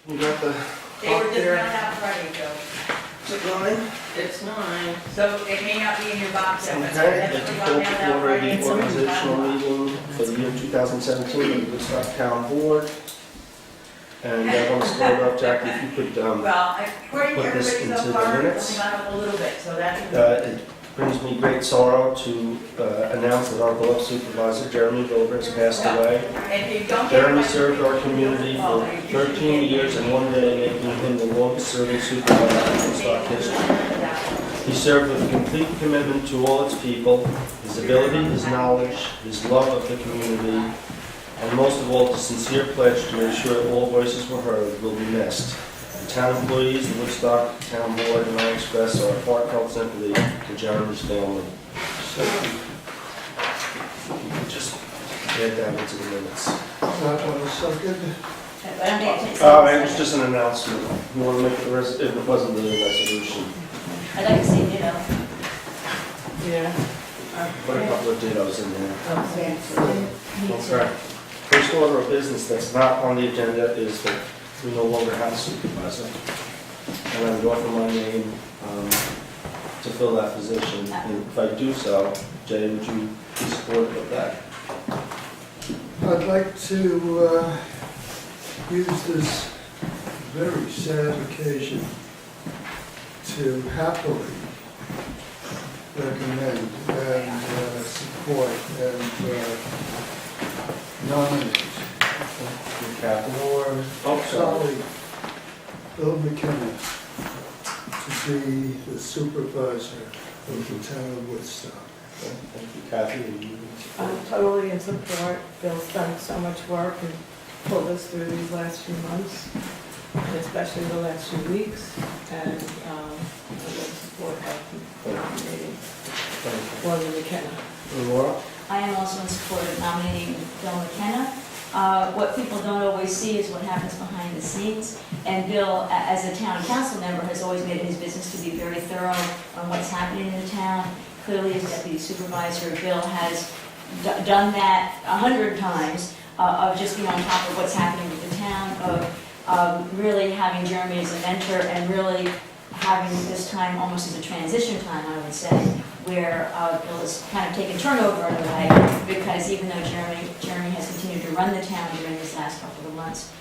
You got the They were clock just there? found out Friday, Joe. Is it 9? It's 9. So it may not be in your box yet, but Okay, that's let's what call got to mailed out order Friday. the organizational meeting for the year 2017 of the Woodstock Town Board. And I want to start off, Jackie, if you could, Well, according to put this everybody into so the far, it's minutes. only gone up a little bit, so that's. it brings me great sorrow to announce that our beloved supervisor, Jeremy Wilber, has passed away. If you don't get Jeremy my- served our community for 13 years and one day, making him the longest-serving supervisor in Woodstock history. He served with complete commitment to all its people, his ability, his knowledge, his love of the community, and most of all, the sincere pledge to make sure all voices were heard will be missed. The town employees, the Woodstock Town Board, and I express our heartfelt sympathy to Jeremy's family. So, you could just add that into the minutes. That one is so good. But I'm gonna take It was just an announcement. You want to make the rest, if it wasn't the resolution. I'd like to see, you know. Yeah. Put a couple of dittos in there. Okay. Okay. First order of business that's not on the agenda is that we no longer have a supervisor. And I would offer my name to fill that position. And if I do so, Jay, would you be supportive of that? I'd like to use this very sad occasion to happily recommend and support and nominate for Oh, sorry. Bill McKenna to be the supervisor of the town of Woodstock. Thank you, Kathy. And you? I'm totally in support. Bill's done so much work and pulled us through these last few months, and especially the last few weeks. And I'm going to support nominating William McKenna. Laura? I am also in support of nominating Bill McKenna. What people don't always see is what happens behind the scenes. And Bill, as a town council member, has always made it his business to be very thorough on what's happening in the town. Clearly, as deputy supervisor, Bill has done that 100 times, of just being on top of what's happening with the town, of really having Jeremy as a mentor, and really having this time almost as a transition time, I would say, where Bill has kind of taken turnover in a way, because even though Jeremy has continued to run the town during these last couple of months,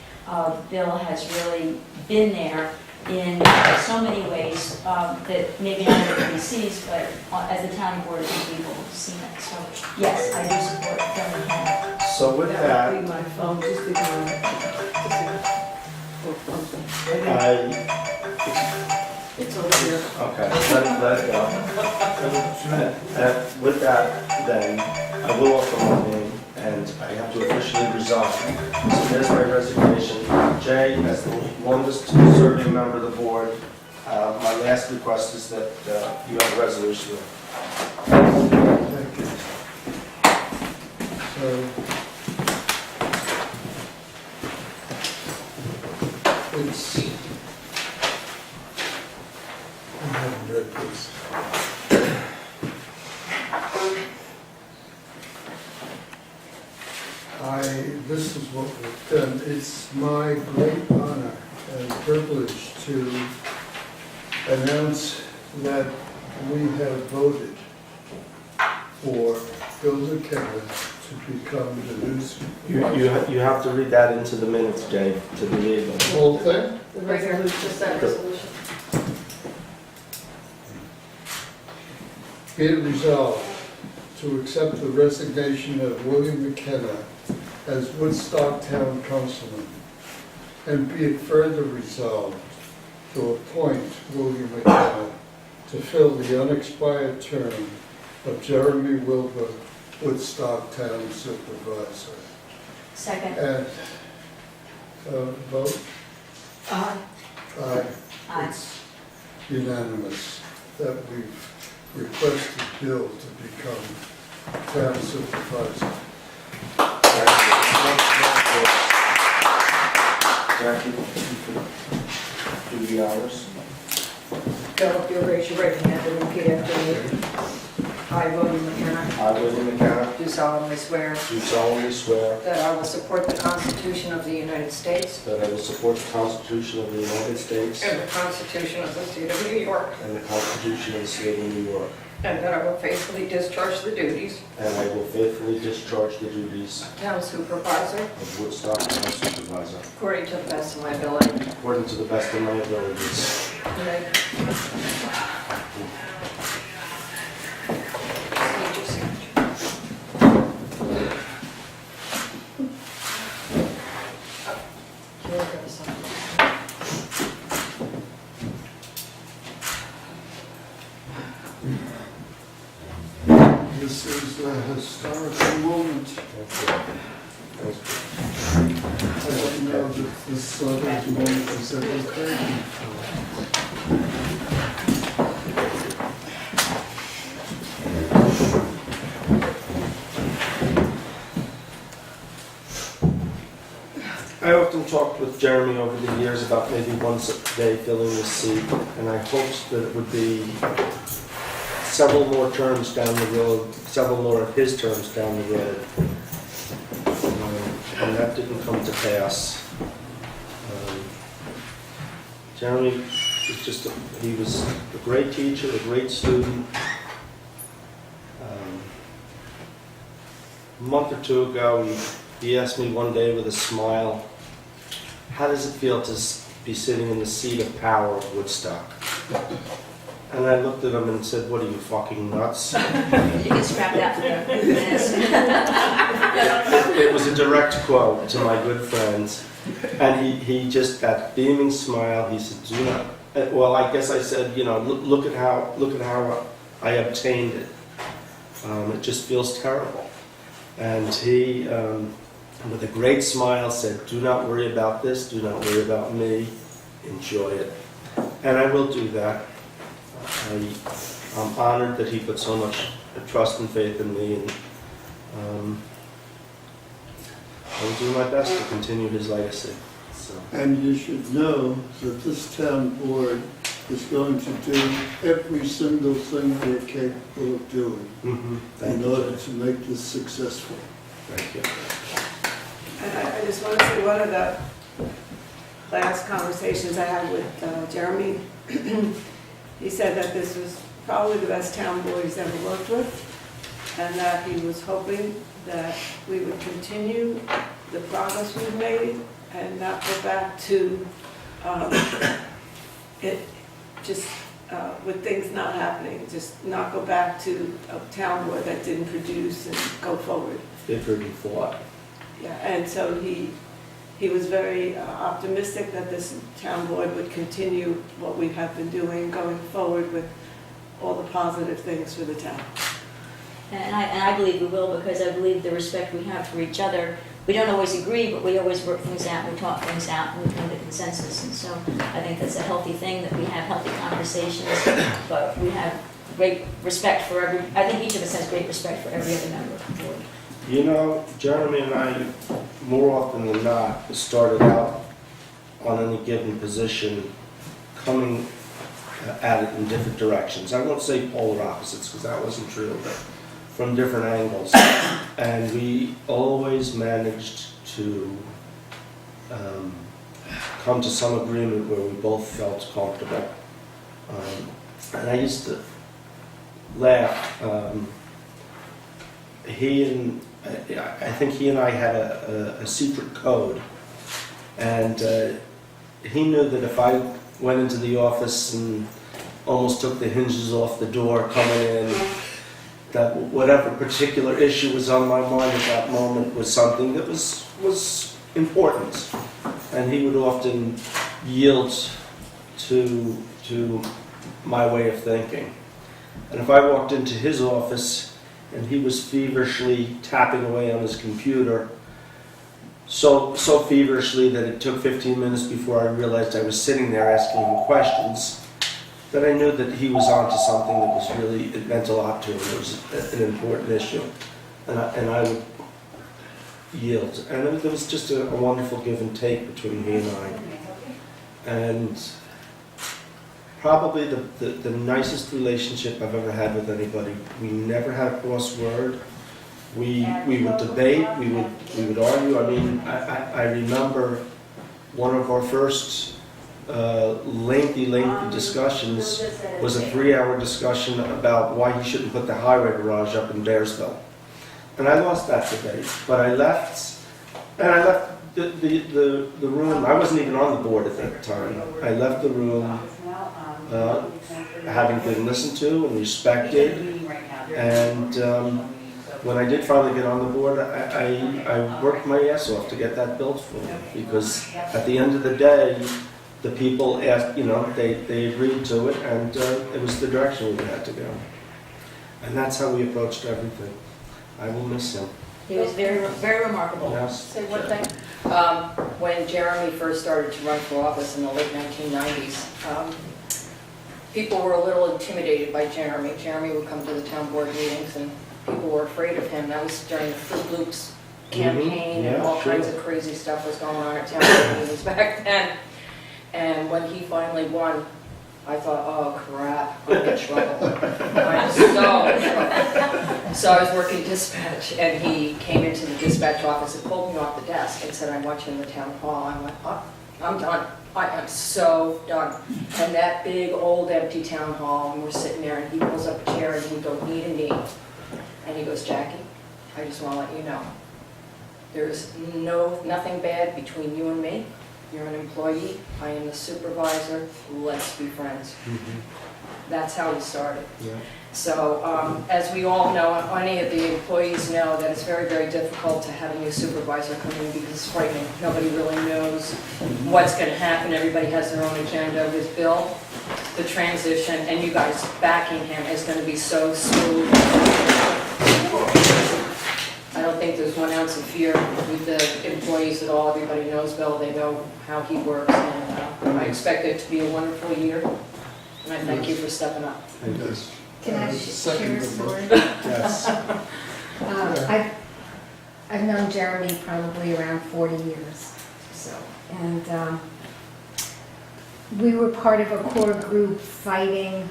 Bill has really been there in so many ways that maybe not everybody sees, but as the town board, I think we've all seen it. So yes, I do support Bill McKenna. So with That that, would be my phone, just it's over here. okay, let it go. With that, then, I will offer my name, and I have to officially resign. So there's my resignation. Jay, as the longest serving member of the board, my last request is that you have a resolution. Thank you. So, I haven't read this. This is what we've done. It's my great honor and privilege to announce that we have voted for Bill McKenna to become the new supervisor. You have to read that into the minutes, Jay, to be legal. The whole thing? The resolution. Just that resolution. Be it resolved to accept the resignation of William McKenna as Woodstock Town Councilman, and be it further resolved to appoint William McKenna to fill the unexpired term of Jeremy Wilber, Woodstock Town Supervisor. Second. And vote? Aye. Aye. Aye. It's unanimous that we've requested Bill to become town supervisor. Jackie, if you could do the honors. Bill, if you'll raise your right hand and repeat after me. I, William McKenna, I, William McKenna, do solemnly swear do solemnly swear that I will support the Constitution of the United States that I will support the Constitution of the United States and the Constitution of the State of New York, and the Constitution of the State of New York, and that I will faithfully discharge the duties and I will faithfully discharge the duties of Town Supervisor of Woodstock Town Supervisor according to the best of my ability. according to the best of my abilities. This is a historical moment. I don't know that this sort of moment has ever occurred before. I often talked with Jeremy over the years about maybe once a day filling this seat, and I hoped that it would be several more terms down the road, several more of his terms down the road. And that didn't come to pass. Jeremy was he was a great teacher, a great student. A month or two ago, he asked me one day with a smile, how does it feel to be sitting in the seat of power of Woodstock? And I looked at him and said, what are you, fucking nuts? You get strapped out for this. It was a direct quote to my good friends. And he just, that beaming smile, he said, do not, well, I guess I said, you know, look at how I obtained it. It just feels terrible. And he, with a great smile, said, do not worry about this, do not worry about me, enjoy it. And I will do that. I'm honored that he put so much trust and faith in me, and I will do my best to continue his legacy. So. And you should know that this town board is going to do every single thing they're capable of doing in order to make this successful. Thank you. And I just want to say, one of the last conversations I had with Jeremy, he said that this was probably the best town board he's ever worked with, and that he was hoping that we would continue the progress we've made and not go back to it just with things not happening, just not go back to a town board that didn't produce and go forward. Figured and thought. Yeah, and so he was very optimistic that this town board would continue what we have been doing going forward with all the positive things for the town. And I believe we will, because I believe the respect we have for each other. We don't always agree, but we always work things out, we talk things out, and we come to consensus. And so I think that's a healthy thing, that we have healthy conversations, but we have great respect for I think each of us has great respect for every other member of the board. You know, Jeremy and I, more often than not, started out on any given position coming at it in different directions. I won't say polar opposites, because that wasn't true, but from different angles. And we always managed to come to some agreement where we both felt comfortable. And I used to laugh. I think he and I had a secret code, and he knew that if I went into the office and almost took the hinges off the door coming in, that whatever particular issue was on my mind at that moment was something that was important, and he would often yield to my way of thinking. And if I walked into his office and he was feverishly tapping away on his computer, so feverishly that it took 15 minutes before I realized I was sitting there asking him questions, that I knew that he was onto something that was really, it meant a lot to him. It was an important issue. And I would yield. And there was just a wonderful give and take between he and I. And probably the nicest relationship I've ever had with anybody. We never had a cross word. We would debate, we would argue. I mean, I remember one of our first lengthy discussions was a 3-hour discussion about why he shouldn't put the highway garage up in Bearsville. And I lost that debate, but I left the room. I wasn't even on the board at that time. I left the room having been listened to and respected, and when I did finally get on the board, I worked my ass off to get that built for me, because at the end of the day, the people asked, they agreed to it, and it was the direction we had to go. And that's how we approached everything. I will miss him. He was very, very remarkable. Yes. Say one thing. When Jeremy first started to run for office in the late 1990s, people were a little intimidated by Jeremy. Jeremy would come to the town board meetings and people were afraid of him. That was during the Fruit Loops campaign, and all kinds of crazy stuff was going on at town board meetings back then. And when he finally won, I thought, oh crap, I'm in trouble. I'm so in trouble. So I was working dispatch, and he came into the dispatch office and pulled me off the desk and said, I want you in the town hall. I went, oh, I'm done. I am so done. And that big old empty town hall, and we're sitting there, and he pulls up a chair and we go knee to knee. And he goes, Jackie, I just want to let you know, there's nothing bad between you and me. You're an employee, I am the supervisor, let's be friends. That's how we started. Yeah. So as we all know, any of the employees know, that it's very, very difficult to have a new supervisor come in because it's frightening. Nobody really knows what's going to happen. Everybody has their own agenda. With Bill, the transition, and you guys backing him is going to be so smooth. I don't think there's 1 ounce of fear with the employees at all. Everybody knows Bill. They know how he works. And I expect it to be a wonderful year. And I thank you for stepping up. Thank you. Can I share a story? Yes. I've known Jeremy probably around 40 years, and we were part of a core group fighting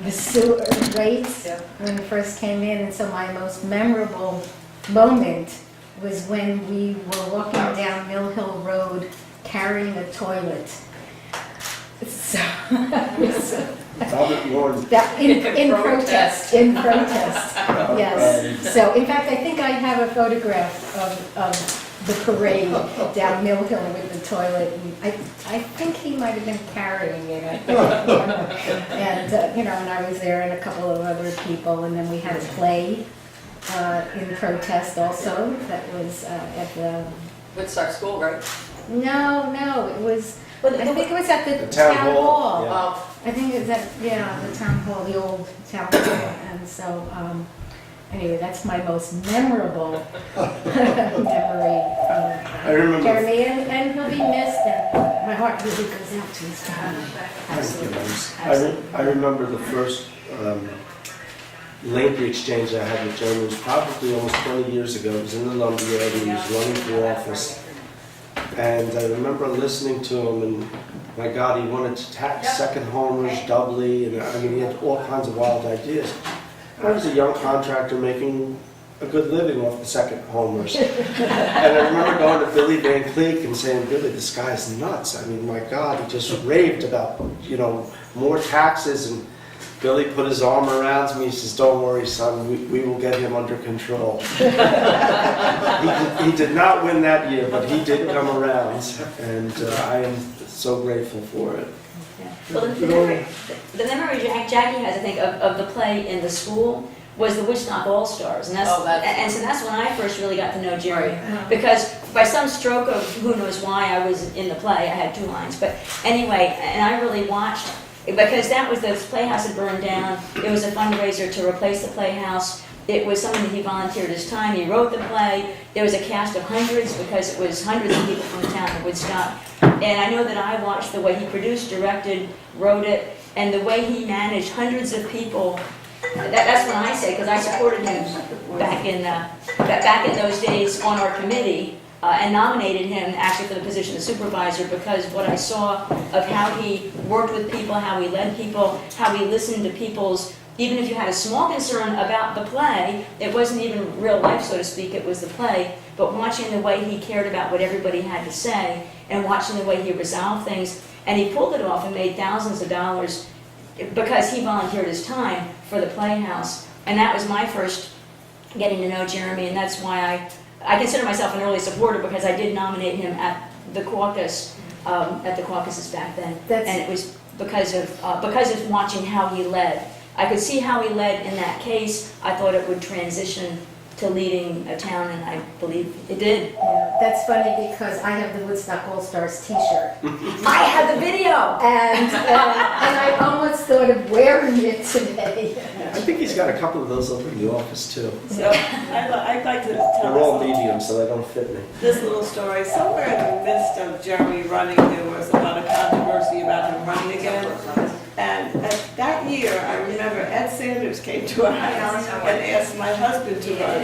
the sewer rates when we first came in, and so my most memorable moment was when we were walking down Mill Hill Road carrying a toilet. So, Robert Warren. that in protest, yes. So, in fact, I think I have a photograph of the parade down Mill Hill with the toilet. And I think he might have been carrying it. And and I was there and a couple of other people, and then we had a play in protest also. That was at the Woodstock School, right? No, it was. I think it was at the town town hall, hall. yeah. I think it was at, the town hall, the old town hall. And so, anyway, that's my most memorable memory. I remember. Jeremy, and he'll be missed, and my heart really goes out to his family. I remember the first lengthy exchange I had with Jeremy. It was probably almost 20 years ago. It was in the lumberyard. He was running for office. And I remember listening to him, and my God, he wanted to tax second homers doubly, and I mean, he had all kinds of wild ideas. I was a young contractor making a good living off the second homers. And I remember going to Billy Van Cleek and saying, Billy, this guy's nuts. I mean, my God, he just raved about, more taxes. And Billy put his arm around me. He says, don't worry, son, we will get him under control. He did not win that year, but he did come around, and I am so grateful for it. Well, the memory Jackie has, I think, of the play in the school was the Woodstock All-Stars. And so that's when I first really got to know Jerry. Right. Because by some stroke of who knows why I was in the play, I had 2 lines. But anyway, and I really watched, because that was the playhouse had burned down. It was a fundraiser to replace the playhouse. It was something that he volunteered his time. He wrote the play. There was a cast of hundreds, because it was hundreds of people from the town of Woodstock. And I know that I watched the way he produced, directed, wrote it, and the way he managed hundreds of people. That's what I say, because I supported him back in those days on our committee. and nominated him actually for the position of supervisor because what I saw of how he worked with people, how he led people, how he listened to people's, even if you had a small concern about the play, it wasn't even real life, so to speak, it was the play, but watching the way he cared about what everybody had to say and watching the way he resolved things, and he pulled it off and made thousands of dollars because he volunteered his time for the Playhouse. And that was my first getting to know Jeremy, and that's why I consider myself an early supporter because I did nominate him at the caucus, at the caucuses back then. And it was because of watching how he led. I could see how he led in that case. I thought it would transition to leading a town, and I believe it did. Yeah, that's funny because I have the Woodstock All-Stars t-shirt. I had the video! And I almost thought of wearing it today. I think he's got a couple of those up in the office too. So I'd like to They're tell all us medium, so they don't fit me. this little story. Somewhere in the midst of Jeremy running, there was a lot of controversy about him running again. And that year, I remember Ed Sanders came to our house and asked my husband to run.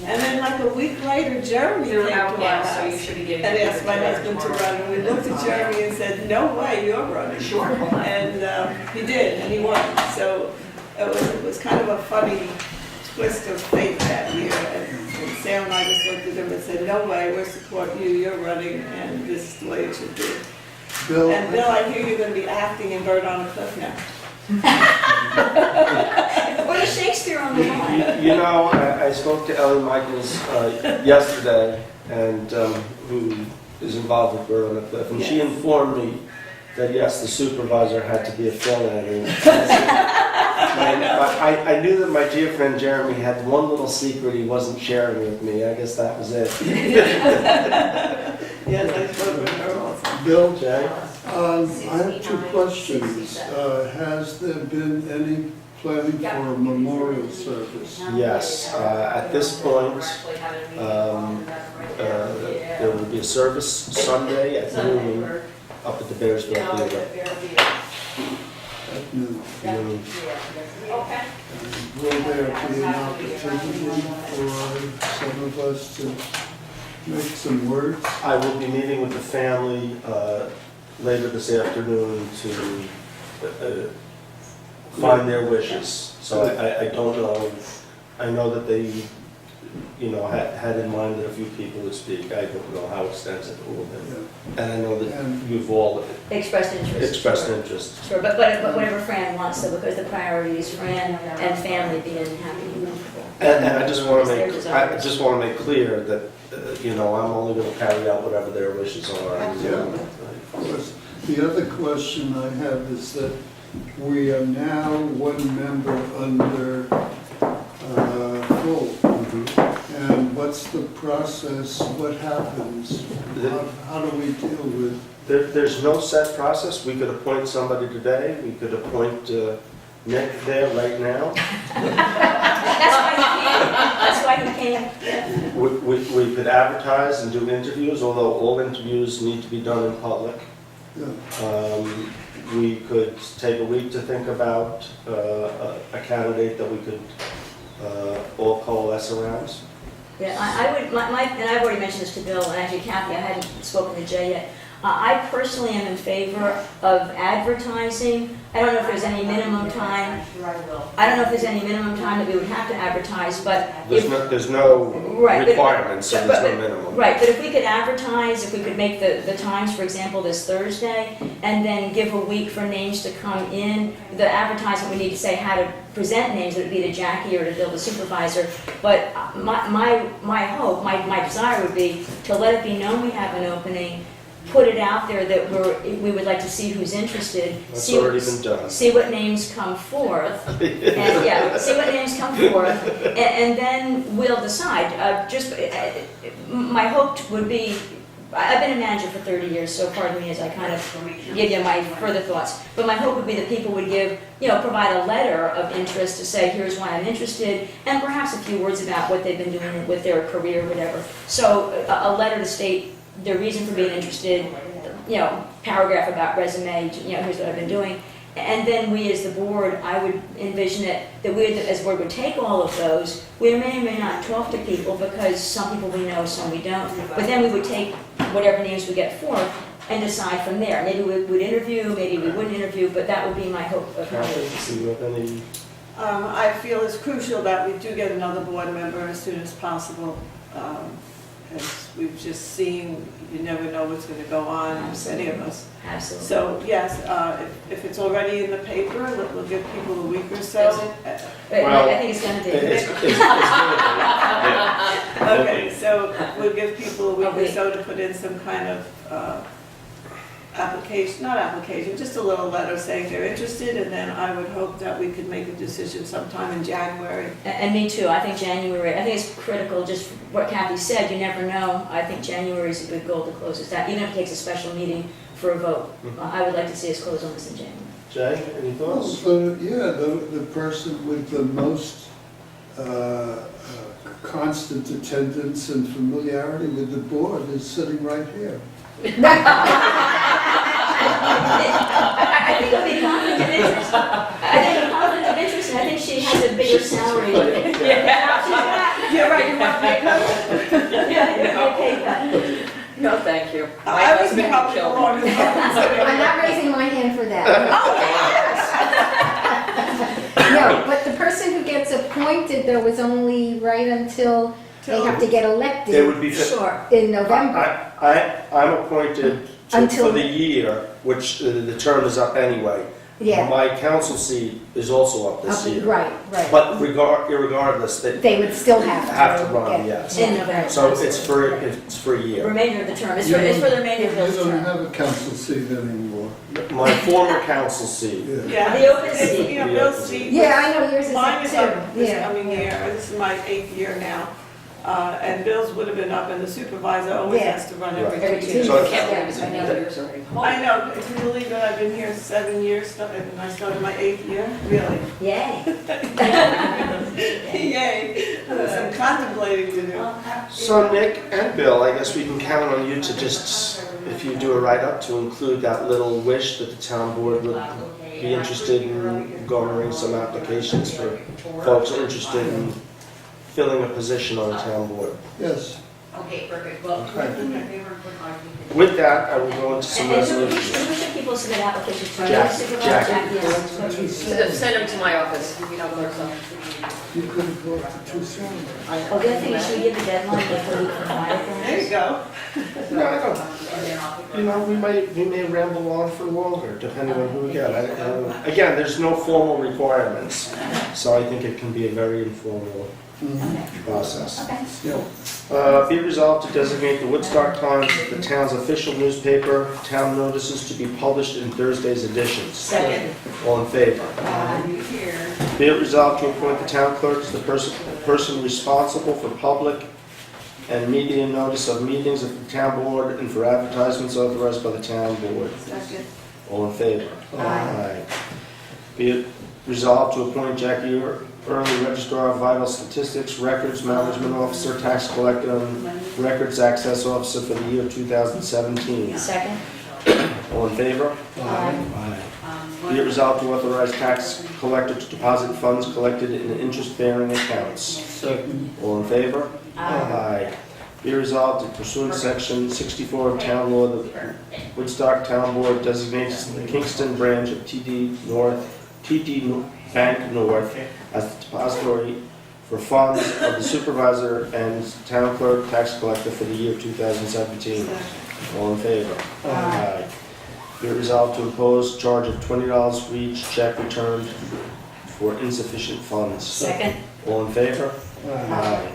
And then like a week later, Jeremy came to our house and asked my husband to run. And we looked at Jeremy and said, no way, you're running. Sure. And he did, and he won. So it was kind of a funny twist of fate that year. And Sam and I just looked at him and said, no way, we support you, you're running, and this is the way it should be. Bill, And Bill, I hear you're going to be acting in Bird on a Cliff now. What is Shakespeare on the line? You know, I spoke to Ellie Michaels yesterday, and who is involved with Bird on the Cliff, and she informed me that yes, the supervisor had to be a fill-in. I knew that my dear friend Jeremy had one little secret he wasn't sharing with me. I guess that was it. Yes, I spoke with her also. Bill, Jay? I have two questions. Has there been any planning for a memorial service? Yes. At this point, there will be a service Sunday at noon up at the Bearsville Theater. At noon. Noon. Will there be an opportunity for some of us to make some words? I will be meeting with the family later this afternoon to find their wishes. So I don't know. I know that they, had in mind that a few people would speak. I don't know how extensive it will be. Yeah. And I know that you've all Expressed interest. expressed interest. Sure, but whatever Fran wants, so because the priority is Fran and family being happy and comfortable. And I just want to It's make, their I just want to make clear that, I'm only going to carry out whatever their wishes are. Of course. The other question I have is that we are now one member under full. And what's the process? What happens? How do we deal with? There's no set process. We could appoint somebody today. We could appoint Nick there right now. That's why he came. Yeah. We could advertise and do interviews, although all interviews need to be done in public. Yeah. We could take a week to think about a candidate that we could all coalesce around. Yeah, I would, and I've already mentioned this to Bill, and actually Kathy, I hadn't spoken to Jay yet. I personally am in favor of advertising. I don't know if there's any minimum time. I don't know if there's any minimum time that we would have to advertise, but There's no Right, requirements, so there's no minimum. Right, but if we could advertise, if we could make the times, for example, this Thursday, and then give a week for names to come in, the advertisement would need to say how to present names, it would be to Jackie or to Bill, the supervisor. But my hope, my desire would be to let it be known we have an opening, put it out there that we would like to see who's interested. That's already been done. See what names come forth. And, yeah, see what names come forth, and then we'll decide. My hope would be, I've been a manager for 30 years, so pardon me as I kind of give you my further thoughts. But my hope would be that people would provide a letter of interest to say, here's why I'm interested, and perhaps a few words about what they've been doing with their career, whatever. So a letter to state their reason for being interested, paragraph about resume, here's what I've been doing. And then we, as the board, I would envision it, that we, as a board, would take all of those. We may or may not talk to people, because some people we know, some we don't. But then we would take whatever names we get forth and decide from there. Maybe we would interview, maybe we wouldn't interview, but that would be my hope of how Kathy, it do you have any? I feel it's crucial that we do get another board member as soon as possible. As we've just seen, you never know what's going to go on with any of us. Absolutely. So, yes, if it's already in the paper, we'll give people a week or so. But Well, I think it's gonna be. It's gonna be, yeah. Okay, so we'll give people a week or so to put in some kind of not application, just a little letter saying they're interested, and then I would hope that we could make a decision sometime in January. And me too, I think January, I think it's critical, just what Kathy said, you never know. I think January is a good goal to close this out, even if it takes a special meeting for a vote. I would like to see us close on this in January. Jay, any thoughts? So, yeah, the person with the most constant attendance and familiarity with the board is sitting right here. I think it'll be conflict of interest. I think conflict of interest, and I think she has a bigger salary. You're right, you want me to come? Yeah, pay cut. No, thank you. My I was husband probably killed me. wrong. I'm not raising my hand for that. No, but the person who gets appointed though is only right until they have to get It elected would be, Sure. in November. I'm appointed Until- for the year, which the term is up anyway. Yeah, My council seat is also up this year. right. But irregardless, they They would still have have to to run, get- yes. In November. So it's for a year. Remainder of the term, it's for the remainder of You Bill's don't term. have a council seat anymore. My former council seat. Yeah. Yeah. The open seat. You know, Bill's seat. Yeah, I know yours is Mine up is up too. this Yeah. coming year, this is my 8th year now. And Bill's would have been up, and the supervisor always Yeah. has to run every Every 2 2 years. years. I can't believe it's been 8 years already. I know, can you believe that I've been here 7 years, and I started my 8th year? Really? Yay. Yay, some contemplating to do. So Nick and Bill, I guess we can count on you to just, if you do a write-up, to include that little wish that the town board would be interested in garnering some applications for folks interested in filling a position on the town board. Yes. Okay, perfect. Well, Okay. With that, I will go into some And who resolutions. should people submit applications to? Jack. Supervisor? Jack. Yes. Send them to my office. You know, clerk's office. You couldn't go up to 2 soon. Oh, the other thing is, should we give a deadline before we can file There you things? go. No, I don't. You know, we may ramble on for longer, depending on who we get. Again, there's no formal requirements, so I think it can be a very informal process. Okay. Be it resolved to designate the Woodstock Times as the town's official newspaper, town notices to be published in Thursday's editions. Second. All in favor? Be it resolved to appoint the town clerk as the person responsible for public and media notice of meetings of the town board and for advertisements authorized by the town board. Second. All in favor? Aye. Be it resolved to appoint Jackie Early Registrar of Vital Statistics, Records Management Officer, Tax Collector, and Records Access Officer for the year 2017. Second. All in favor? Aye. Be it resolved to authorize tax collector to deposit funds collected in interest-bearing accounts. Second. All in favor? Aye. Be it resolved that pursuant to section 64 of town law, the Woodstock Town Board designates the Kingston branch of TD Bank North as the depository for funds of the supervisor and town clerk tax collector for the year 2017. All in favor? Aye. Be it resolved to impose charge of $20 for each check returned for insufficient funds. Second. All in favor? Aye.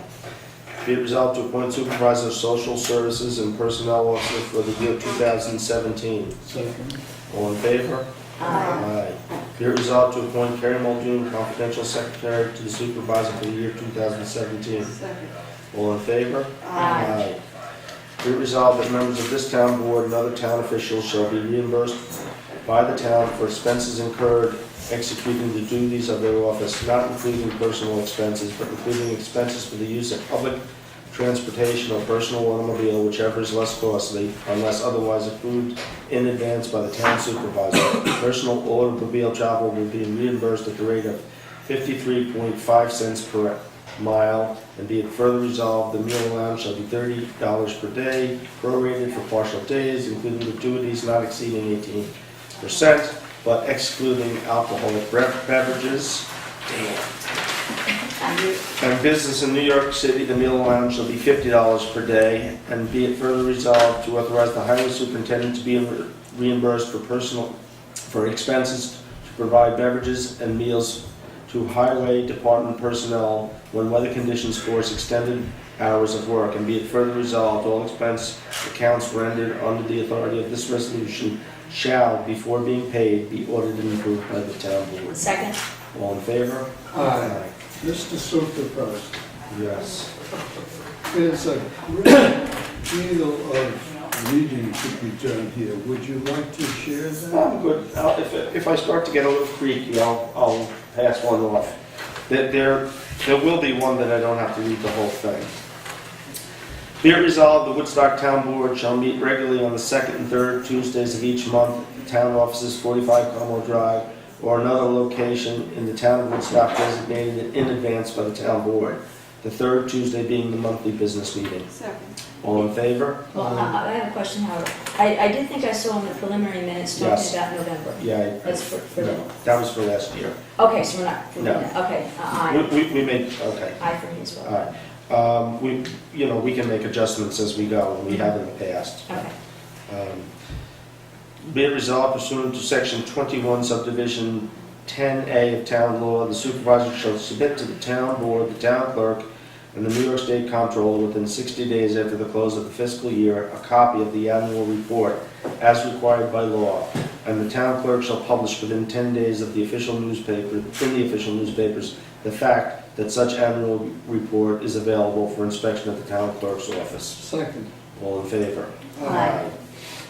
Be it resolved to appoint supervisor of social services and personnel officer for the year 2017. Second. All in favor? Aye. Be it resolved to appoint Carrie Muldoon, confidential secretary to the supervisor for the year 2017. Second. All in favor? Aye. Be it resolved that members of this town board and other town officials shall be reimbursed by the town for expenses incurred executing the duties of their office, not including personal expenses, but including expenses for the use of public transportation, or personal automobile, whichever is less costly, unless otherwise approved in advance by the town supervisor. Personal automobile travel will be reimbursed at the rate of 53.5 cents per mile, and be it further resolved, the meal allowance shall be $30 per day, prorated for partial days, including gratuities not exceeding 18%, but excluding alcoholic beverages. And business in New York City, the meal allowance shall be $50 per day, and be it further resolved to authorize the highway superintendent to be reimbursed for expenses to provide beverages and meals to highway department personnel when weather conditions force extended hours of work, and be it further resolved, all expense accounts rendered under the authority of this resolution shall, before being paid, be audited and approved by the town board. Second. All in favor? Aye. Mr. Supervisor, Yes. there's a great deal of reading to be done here. Would you like to share that? I'm good. If I start to get a little creaky, I'll pass one off. There will be one that I don't have to read the whole thing. Be it resolved, the Woodstock Town Board shall meet regularly on the second and third Tuesdays of each month at the town offices, 45 Como Drive, or another location in the town of Woodstock designated in advance by the town board, the third Tuesday being the monthly business meeting. Second. All in favor? Well, I have a question, Howard. I did think I saw in the preliminary minutes talking Yes. about November. Yeah. That's for No, that was for last year. Okay, so we're not, No. okay, aye. We made, okay. Aye for me as All well. right. We can make adjustments as we go, and we have in the past. Okay. Be it resolved pursuant to section 21 subdivision 10A of town law, the supervisor shall submit to the town board, the town clerk, and the New York State Comptroller within 60 days after the close of the fiscal year a copy of the annual report as required by law, and the town clerk shall publish within 10 days of the official newspaper, in the official newspapers, the fact that such annual report is available for inspection at the town clerk's office. Second. All in favor? Aye.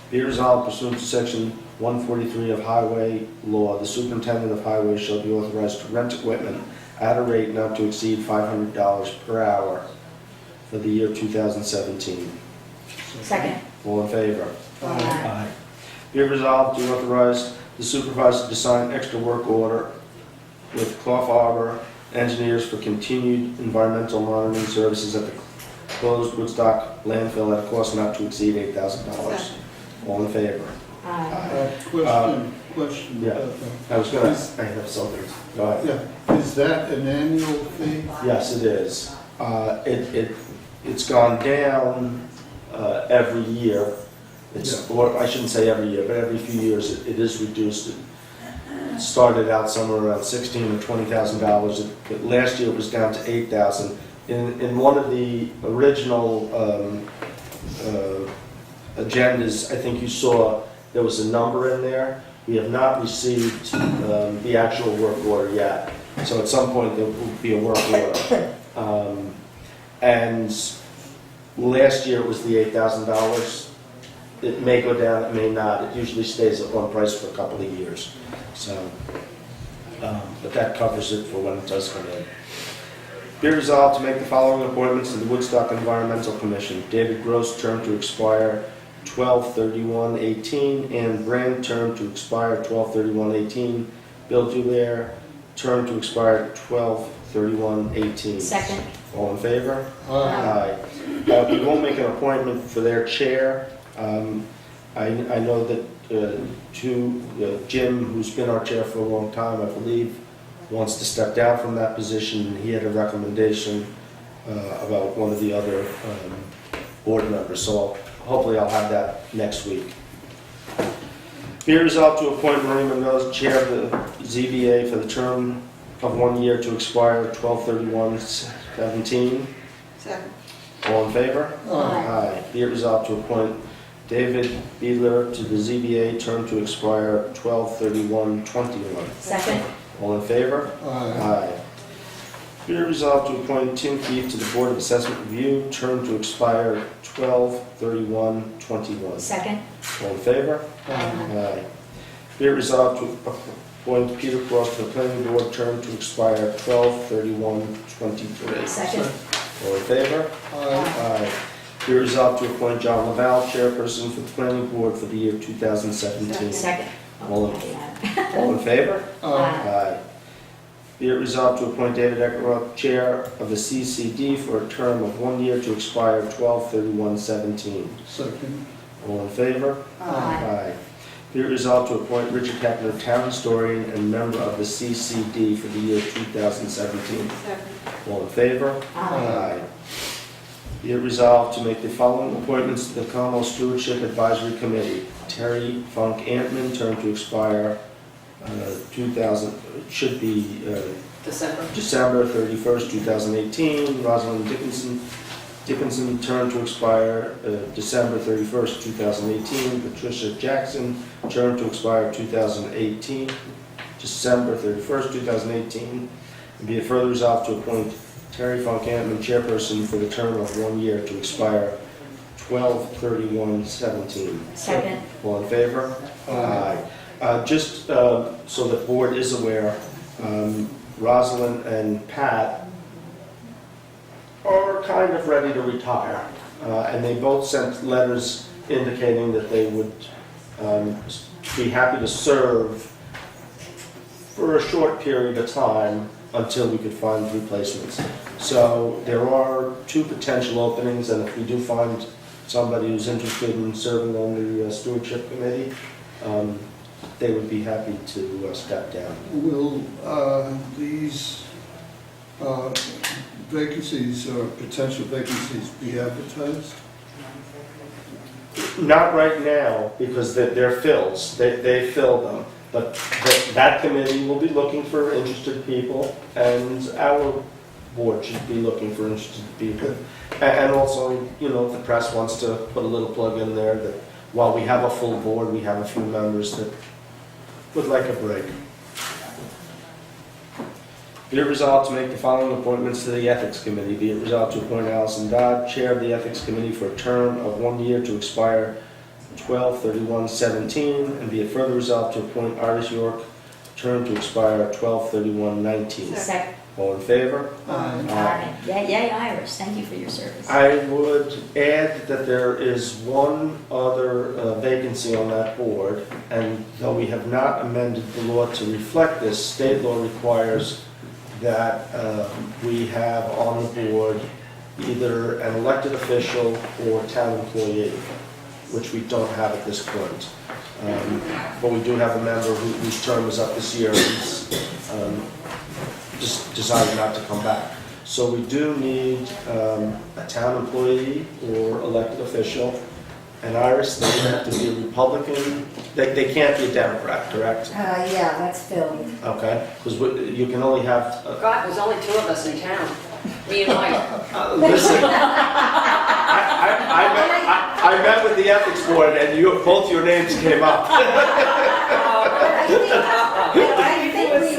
Be resolved pursuant to section 143 of highway law, the superintendent of highways shall be authorized to rent equipment at a rate not to exceed $500 per hour for the year 2017. Second. All in favor? Aye. Be resolved to authorize the supervisor to sign extra work order with Clough Harbor Engineers for continued environmental monitoring services at the closed Woodstock landfill at a cost not to exceed $8,000. All in favor? Aye. Question. Yeah. I have something. Go ahead. Yeah, is that an annual fee? Yes, it is. It's gone down every year. Or I shouldn't say every year, but every few years it is reduced. It started out somewhere around $16,000 or $20,000. Last year it was down to $8,000. In one of the original agendas, I think you saw there was a number in there. We have not received the actual work order yet. So at some point there will be a work order. And last year it was the $8,000. It may go down, it may not. It usually stays at one price for a couple of years. So, but that covers it for when it does come in. Be resolved to make the following appointments to the Woodstock Environmental Commission. David Gross, term to expire 12/31/18, and Brand, term to expire 12/31/18. Bill Dulaire, term to expire 12/31/18. Second. All in favor? Aye. We won't make an appointment for their chair. I know that Jim, who's been our chair for a long time, I believe, wants to step down from that position. He had a recommendation about one of the other board members, so hopefully I'll have that next week. Be resolved to appoint Marie Monroe chair of the ZBA for the term of 1 year to expire 12/31/17. Second. All in favor? Aye. Be it resolved to appoint David Beadler to the ZBA, term to expire 12/31/21. Second. All in favor? Aye. Be it resolved to appoint Tim Keefe to the Board of Assessment Review, term to expire 12/31/21. Second. All in favor? Aye. Be it resolved to appoint Peter Cross to the Planning Board, term to expire 12/31/23. Second. All in favor? Aye. Be it resolved to appoint John Laval, chairperson for the planning board for the year 2017. Second. All in favor? Aye. Be it resolved to appoint David Eckroth, chair of the CCD, for a term of 1 year to expire 12/31/17. Second. All in favor? Aye. Be it resolved to appoint Richard Kapner, town historian and member of the CCD for the year 2017. All in favor? Aye. Be it resolved to make the following appointments to the Commonwealth Stewardship Advisory Committee. Terry Funk Antman, term to expire 2000, should be December 31st, 2018. Rosalind Dickinson, term to expire December 31st, 2018. Patricia Jackson, term to expire 2018, December 31st, 2018. And be it further resolved to appoint Terry Funk Antman, chairperson, for the term of 1 year to expire 12/31/17. Second. All in favor? Aye. Just so the board is aware, Rosalind and Pat are kind of ready to retire. And they both sent letters indicating that they would be happy to serve for a short period of time until we could find replacements. So there are 2 potential openings, and if we do find somebody who's interested in serving on the stewardship committee, they would be happy to step down. Will these vacancies or potential vacancies be advertised? Not right now, because they're fills. They fill them. But that committee will be looking for interested people, and our board should be looking for interested people. And also, you know, if the press wants to put a little plug in there that while we have a full board, we have a few members that would like a break. Be it resolved to make the following appointments to the Ethics Committee. Be it resolved to appoint Allison Dodd, Chair of the Ethics Committee, for a term of 1 year to expire 12/31/17, and be it further resolved to appoint Iris York, term to expire 12/31/19. Second. All in favor? Aye. Yay, Iris, thank you for your service. I would add that there is one other vacancy on that board, and though we have not amended the law to reflect this, state law requires that we have on the board either an elected official or town employee, which we don't have at this point. But we do have a member whose term is up this year, and he's just decided not to come back. So we do need a town employee or elected official. And Iris, they have to be a Republican. They can't be a Democrat, correct? Yeah, that's filled. Okay, because you can only have... God, there's only 2 of us in town, me and Mike. Listen, I met with the ethics board, and both your names came up. I think we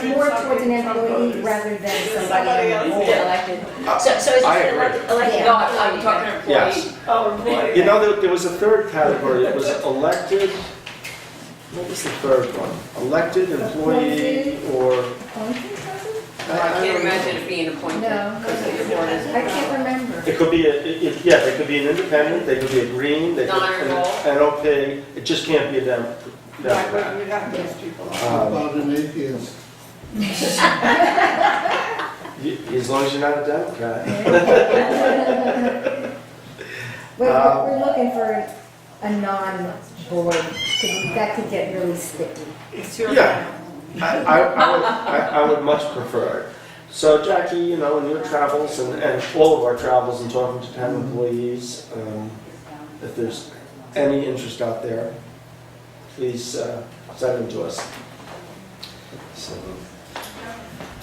lean more towards an employee rather than somebody on the board. Elected. So is it I agree. elected? No, I'm talking employee. Yes. Oh, boy. You know, there was a third category. It was elected, what was the third one? Elected, employee, or... I can't imagine it being appointed. No. Because the board is. I can't remember. It could be, yeah, they could be an independent, they could be a green, they could be an NOP. It just can't be a Democrat. We'd have those people. How about an atheist? As long as you're not a Democrat. We're looking for a non-board, because that could get really sticky. It's your Yeah. I would much prefer it. So Jackie, you know, in your travels and all of our travels and talking to town employees, if there's any interest out there, please send them to us. So,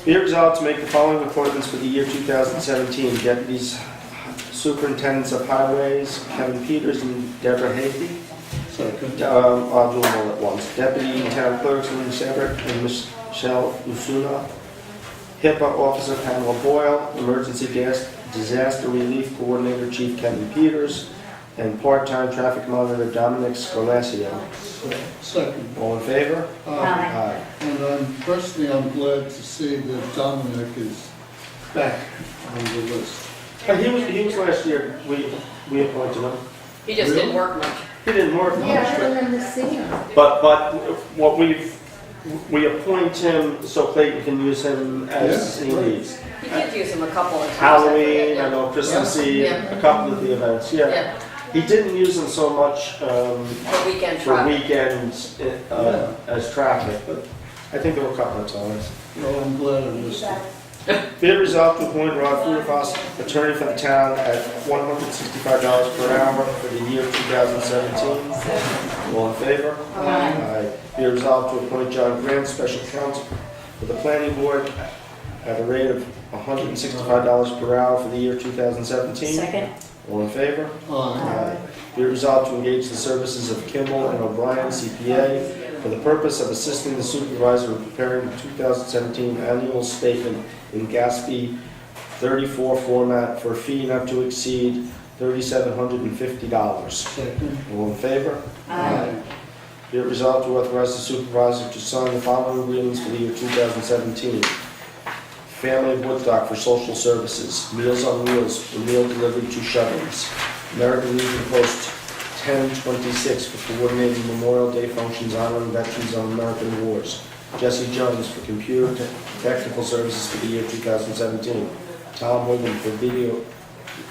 be it resolved to make the following appointments for the year 2017. Deputies Superintendents of Highways, Kevin Peters and Deborah Hathey. I'll do them all at once. Deputy Town Clerks, Lynn Severett and Michelle Usuna. HIPAA Officer Pamela Boyle. Emergency Disaster Relief Coordinator Chief Kevin Peters. And part-time traffic monitor Dominic Scolasio. Second. All in favor? Aye. And personally, I'm glad to see that Dominic is back on the list. He was last year, we appointed him. He just didn't work much. He didn't work much, Yeah, I remember seeing him. but what we appoint him so Clayton can use him as he needs. He did use him a couple of times. Halloween, I know, Christmas Eve, Yeah. a couple of the events, yeah. Yeah, He didn't use them so much for weekend for traffic. weekends as traffic, but I think there were a couple of times. Well, I'm glad I missed it. Be it resolved to appoint Rod Futerfas, attorney for the town, at $165 per hour for the year 2017. All in favor? Aye. Be it resolved to appoint John Grant, special counsel for the planning board, at a rate of $165 per hour for the year 2017. Second. All in favor? Aye. Be it resolved to engage the services of Kimball and O'Brien, CPA, for the purpose of assisting the supervisor in preparing the 2017 annual statement in Gatsby 34 format for a fee not to exceed $3,750. Second. All in favor? Aye. Be it resolved to authorize the supervisor to sign the following agreements for the year 2017. Family of Woodstock for social services, Meals on Wheels for meal delivery to shut-ins, American Legion Post 1026 for coordinating Memorial Day functions honoring veterans of American wars, Jesse Jones for computer technical services for the year 2017, Tom Hogan for video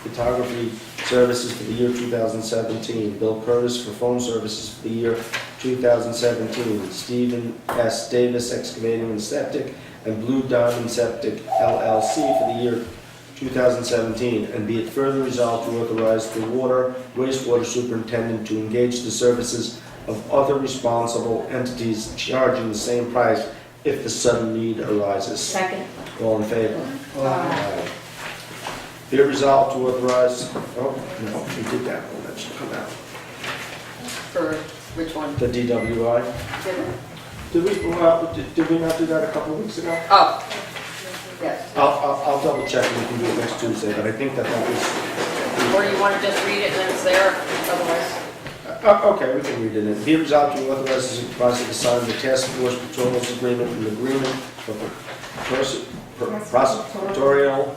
photography services for the year 2017, Bill Curtis for phone services for the year 2017, Stephen S. Davis Excavating and Septic, and Blue Diamond Septic LLC for the year 2017, and be it further resolved to authorize the wastewater superintendent to engage the services of other responsible entities charging the same price if the sudden need arises. Second. All in favor? Aye. Be it resolved to authorize, oh, no, we did that one, that should come out. For which one? The DWI. Did it? Did we not do that a couple of weeks ago? Oh, yes. I'll double check and we can do it next Tuesday, but I think that was, Or you want to just read it and then it's there, otherwise? okay, we can read it in. Be it resolved to authorize the supervisor to sign the task force patrols agreement and agreement for prosecutorial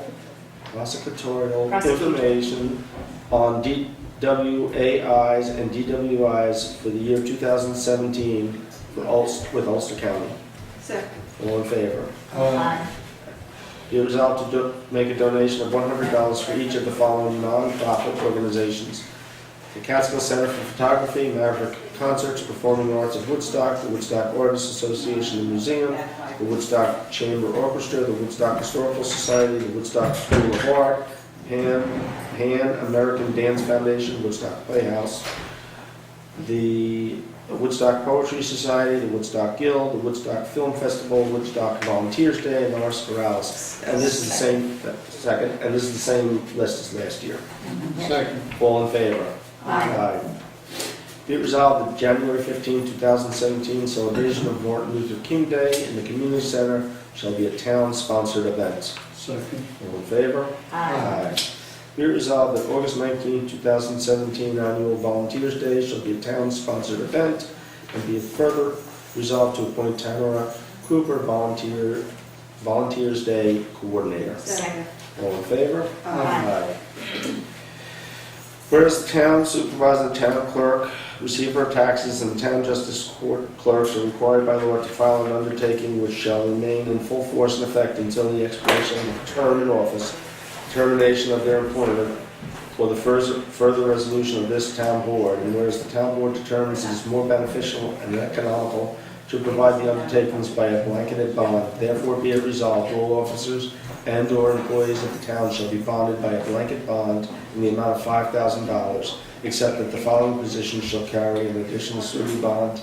information on DWAIs and DWIs for the year 2017 with Ulster County. Second. All in favor? Aye. Be it resolved to make a donation of $100 for each of the following non-profit organizations: the Catskill Center for Photography, Maverick Concerts, Performing Arts of Woodstock, the Woodstock Artists Association and Museum, the Woodstock Chamber Orchestra, the Woodstock Historical Society, the Woodstock School of Art, Pan American Dance Foundation, Woodstock Playhouse, the Woodstock Poetry Society, the Woodstock Guild, the Woodstock Film Festival, Woodstock Volunteers Day, and Ars Corrales. And this is the same, second, and this is the same list as last year. Second. All in favor? Aye. Be it resolved that January 15, 2017 celebration of Martin Luther King Day in the Community Center shall be a town-sponsored event. Second. All in favor? Aye. Be it resolved that August 19, 2017 annual Volunteers Day shall be a town-sponsored event, and be it further resolved to appoint Tamara Cooper Volunteers Day Coordinator. Second. All in favor? Aye. Whereas the town supervisor, town clerk, receiver of taxes, and town justice court clerks are required by law to file an undertaking which shall remain in full force and effect until the expiration of the term in office, termination of their employment, or the further resolution of this town board, and whereas the town board determines it is more beneficial and economical to provide the undertakings by a blanketed bond, therefore be it resolved, all officers and/or employees of the town shall be bonded by a blanket bond in the amount of $5,000, except that the following positions shall carry an additional surety bond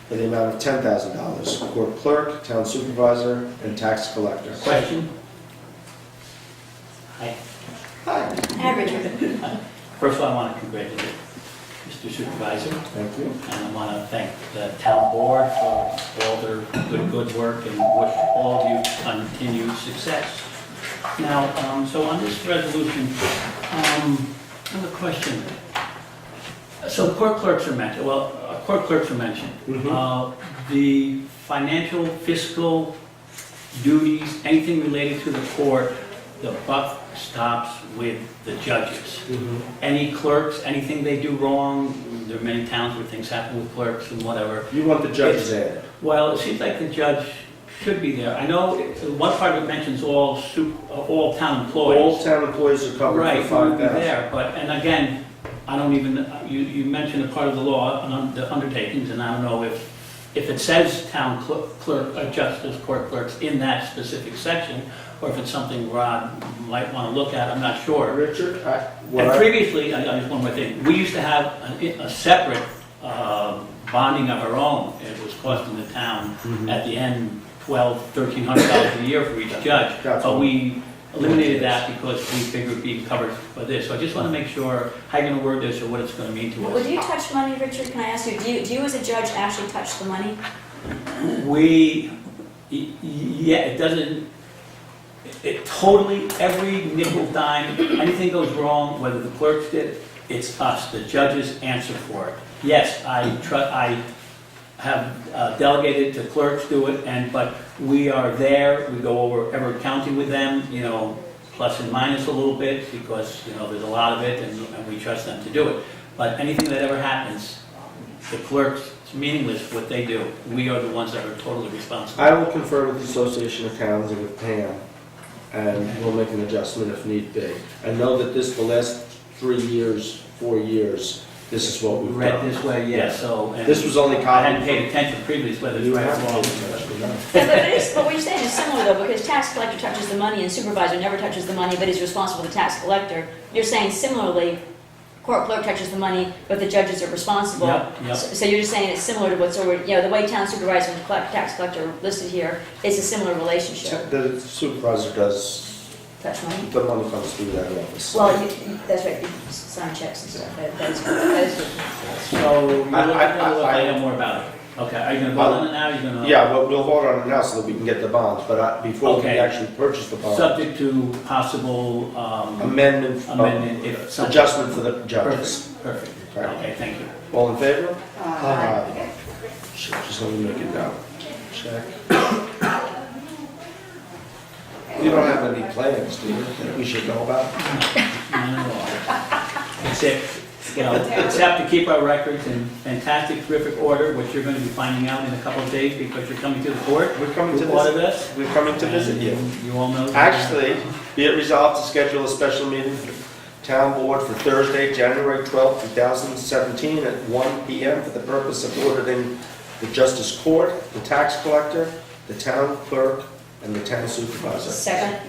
for the amount of $10,000: court clerk, town supervisor, and tax collector. Question? Hi. Hi. Hi, Richard. First of all, I want to congratulate Mr. Supervisor, Thank you. and I want to thank the town board for all their good work and wish all of you continued success. Now, so on this resolution, I have a question. So court clerks are mentioned, Mhm. The financial, fiscal duties, anything related to the court, the buck stops with the judges. Mhm. Any clerks, anything they do wrong, there are many towns where things happen with clerks and whatever. You want the judges added? Well, it seems like the judge should be there. I know one part of it mentions all town employees. All town employees are covered Right, for who would be 5,000. there, but, and again, I don't even, you mentioned a part of the law, the undertakings, and I don't know if it says town clerk, justice, court clerks in that specific section, or if it's something Rod might want to look at, I'm not sure. Richard, And previously, just one more thing, we used to have a separate bonding of our own. It was costing the town at the end $1,300 a year for each judge. Gotcha. But we eliminated that because we figured it'd be covered by this. So I just want to make sure how you're going to word this or what it's going to mean to Well, us. do you touch money, Richard? Can I ask you, do you as a judge actually touch the money? Yeah, it doesn't, it totally, every nickel dime, anything goes wrong, whether the clerks did, it's us, the judges answer for it. Yes, I have delegated to clerks do it, but we are there, we go over every county with them, plus and minus a little bit, because, there's a lot of it, and we trust them to do it. But anything that ever happens, the clerks, it's meaningless what they do. We are the ones that are totally responsible. I will confer with the Association of Towns and with Pam, and we'll make an adjustment if need be. I know that the last 3 years, 4 years, this is what we've Read done. this way, yeah, so. and This was only I copied. hadn't paid attention previously whether it's You right have or wrong. But what you're saying is similar though, because tax collector touches the money and supervisor never touches the money, but is responsible for the tax collector. You're saying similarly, court clerk touches the money, but the judges are responsible. Yep. So you're just saying it's similar to what's already, the way town supervisor and tax collector are listed here is a similar relationship. The supervisor does, Touch money? the money comes through that office. Well, that's right, you sign checks and stuff, that is good. So you're looking to I- find out more about it. Okay, are you gonna vote on it now, you're gonna? Yeah, well, we'll vote on it now so that we can get the bonds, but before we Okay. actually purchase the bond, Subject to possible, amendment, amendment if something. adjustment for the judges. Perfect, Okay. okay, thank you. All in favor? Aye. Shit, just let me make it down. Check. You don't have any plans, do you, that we should know about? Except to keep our records in fantastic, terrific order, which you're gonna be finding out in a couple of days because you're coming to the court. We're coming to with audit visit, us. we're coming to visit you. And you all know. Actually, be it resolved to schedule a special meeting for the town board for Thursday, January 12th, 2017 at 1 PM for the purpose of auditing the justice court, the tax collector, the town clerk, and the town supervisor. Second.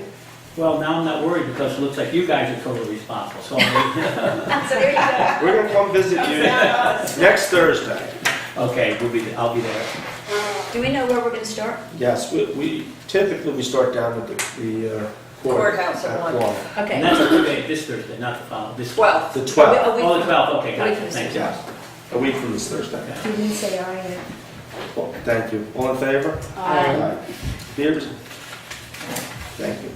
Well, now I'm not worried because it looks like you guys are totally responsible, so. So there you go. We're gonna come visit you next Thursday. Okay, I'll be there. Do we know where we're gonna start? Yes, we typically we start down at the Courthouse at 1. And Okay. that's a good day, this Thursday, not the following, this. 12. The A 12th, week Oh, the from- 12th, okay, a got week it, from thank you. yes, a week from this Thursday. You didn't say aye yet. Well, thank you. All in favor? Aye. Be it- Thank you.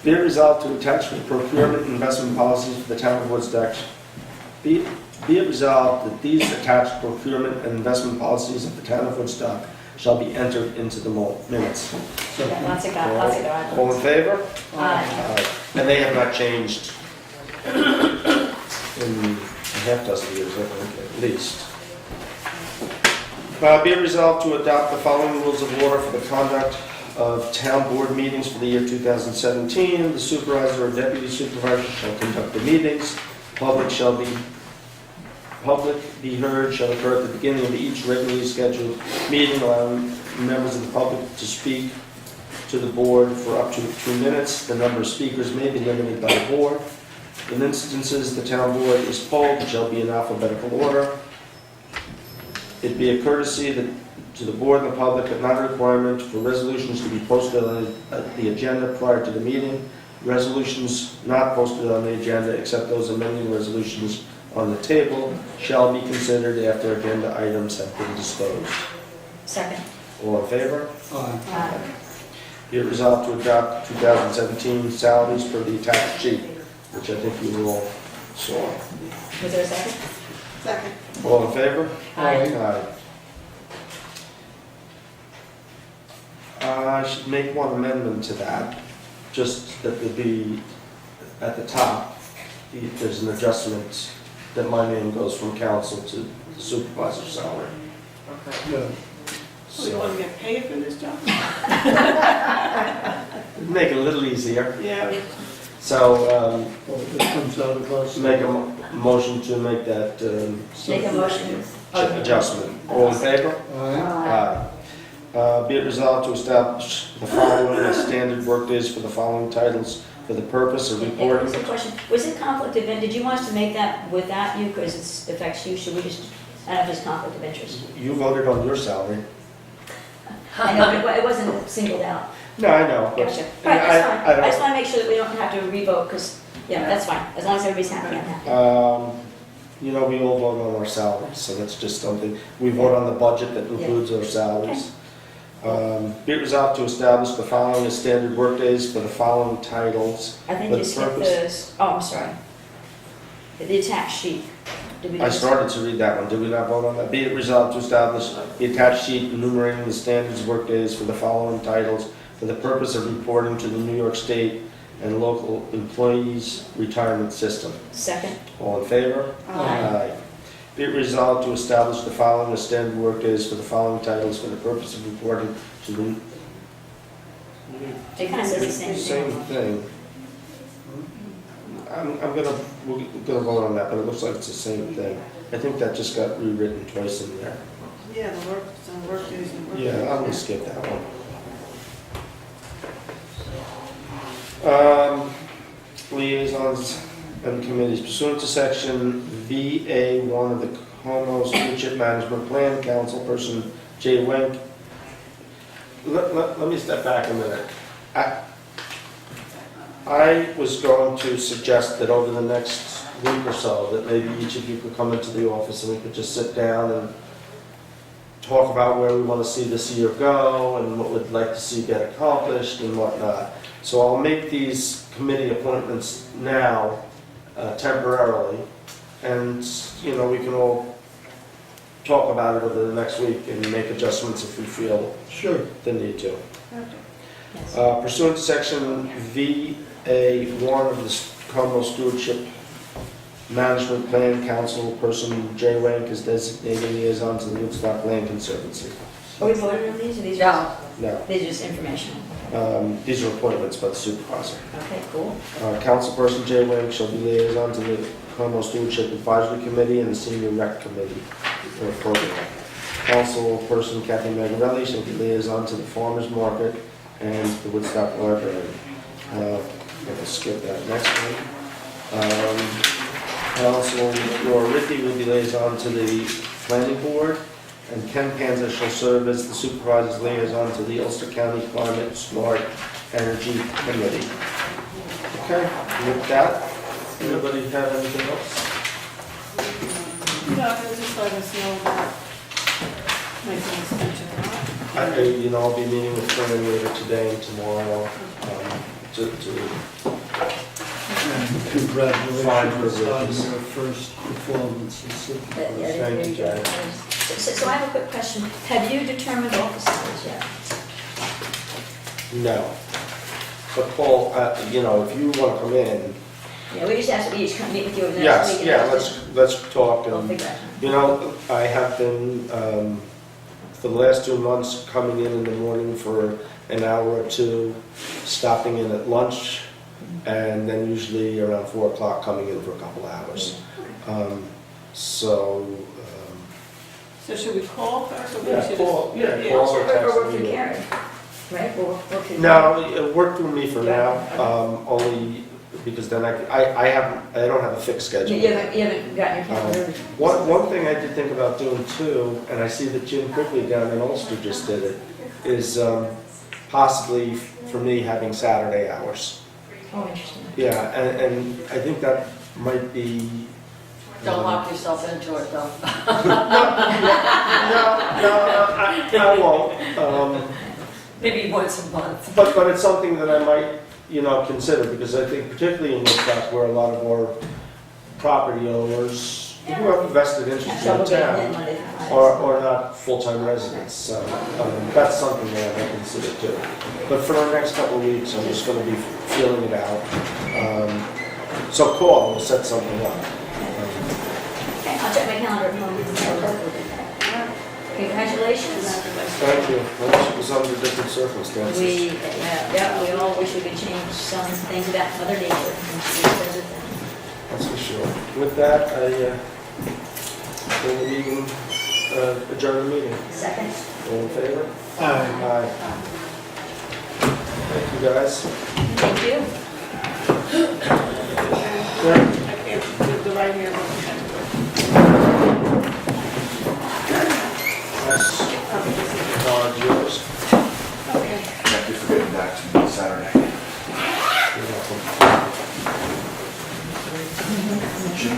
Be it resolved to attach the procurement and investment policies for the town of Woodstock. Be it resolved that these attached procurement and investment policies of the town of Woodstock shall be entered into the minutes. Yeah, lots of guidelines. All in favor? Aye. Aye. And they have not changed in a half dozen years, I think, at least. Be it resolved to adopt the following rules of order for the conduct of town board meetings for the year 2017. The supervisor or deputy supervisor shall conduct the meetings. Public be heard shall occur at the beginning of each regularly scheduled meeting, allowing members of the public to speak to the board for up to 2 minutes. The number of speakers may be limited by the board. In instances the town board is polled, it shall be in alphabetical order. It be a courtesy to the board and the public, but not a requirement for resolutions to be posted on the agenda prior to the meeting. Resolutions not posted on the agenda, except those amending resolutions on the table, shall be considered after agenda items have been disclosed. Second. All in favor? Aye. Be it resolved to adopt 2017 salaries per the attached sheet, which I think you all saw. Was there a second? Second. All in favor? Aye. I should make one amendment to that. just that there'd be, at the top, there's an adjustment that my name goes from council to the supervisor's salary. Yeah, So you want to get paid for this job? Make it a little easier. Yeah. So, well, it comes out of us. make a motion to make that Make a motion. adjustment. All in favor? Aye. Aye. Be it resolved to establish the following as standard workdays for the following titles for the purpose of Hey, reporting. here's a question. Was it conflict of interest? Did you want us to make that without you because it affects you? Should we just, I don't know if it's conflict of interest. You voted on your salary. I know, but it wasn't singled out. No, I know. but- Gotcha. All right, that's fine. I I just don't, want to make sure that we don't have to revote because, yeah, that's fine. As long as everybody's happy, I'm happy. you know, we all vote on our salaries, so that's just something. We vote on the budget that includes our salaries. Be it resolved to establish the following as standard workdays for the following titles. I think For you the skipped purpose- the, oh, I'm sorry. The attached sheet. Did we I just- started to read that one, did we not vote on that? Be it resolved to establish the attached sheet enumerating the standards workdays for the following titles for the purpose of reporting to the New York State and local employees retirement system. Second. All in favor? Aye. Be it resolved to establish the following as standard workdays for the following titles for the purpose of reporting to the It kind of says the same same thing. thing. We're gonna vote on that, but it looks like it's the same thing. I think that just got rewritten twice in there. Yeah, the work, some work days and work. Yeah, I'm gonna skip that one. Liaisons and committees pursuant to section VA1 of the Como Stewardship Management Plan, councilperson Jay Wenk. Let me step back a minute. I was going to suggest that over the next week or so, that maybe each of you could come into the office and we could just sit down and talk about where we want to see this year go and what we'd like to see get accomplished and whatnot. So I'll make these committee appointments now temporarily, and, you know, we can all talk about it over the next week and make adjustments if we feel Sure. the need to. Yes. Pursuant to section VA1 of the Como Stewardship Management Plan, councilperson Jay Wank is designated liaison to the Woodstock Land Conservancy. Are we voting on these or these? Yeah. No, These are just informational. these are appointments by the supervisor. Okay, cool. Councilperson Jay Wank shall be liaison to the Como Stewardship Advisory Committee and the Senior Rec Committee for the program. Councilperson Kathy Magarelli shall be liaison to the Farmers Market and the Woodstock Library. I'm going to skip that next one. Council Laura Ricky will be liaison to the Planning Board, and Ken Panza shall serve as the supervisor's liaison to the Ulster County Climate Smart Energy Committee. Okay, with that, anybody have anything else? No, they'll just let us know about making an extension or not. I'll be meeting with Fran later today and tomorrow, to And Fine, congratulations on privileges. your first performance as supervisor. Yeah, Thank you, there go. Jay. So I have a quick question. Have you determined officers yet? No. But Paul, if you want to come in, Yeah, we just asked, we each come meet with you over the next yes, week. yeah, let's talk. We'll And, figure out. I have been, for the last 2 months, coming in the morning for an hour or two, stopping in at lunch, and then usually around 4 o'clock coming in for a couple hours. So So should we call first or we yeah, should call, just? yeah, call or Or text work through me. Karen, right? Or work through Karen. No, it worked for me for now, only because then I don't have a fixed schedule. You haven't gotten your calendar? One thing I did think about doing too, and I see that Jim Quigley down in Ulster just did it, is possibly for me having Saturday hours. Oh, interesting. Yeah, and I think that might be. Don't lock yourself into it, though. I won't. Maybe once a month. But it's something that I might, consider, because I think particularly in Woodstock, where a lot of our property owners who have a vested interest in Trouble the getting in town Monday through Friday. are not full-time residents, so that's something that I might consider too. But for the next couple of weeks, I'm just gonna be feeling it out. So call, we'll set something up. Okay, I'll check my calendar at home. Congratulations. Thank you. Well, it was under different circumstances. Yeah, we all wish we could change some things about Mother Nature. And she says it then. That's for sure. With that, I bring the meeting, adjourn the meeting. Second. All in favor? Aye. Aye. Thank you, guys. Thank you. The right hand. That's yours. Thank you for getting back to me Saturday. You're welcome. Jim,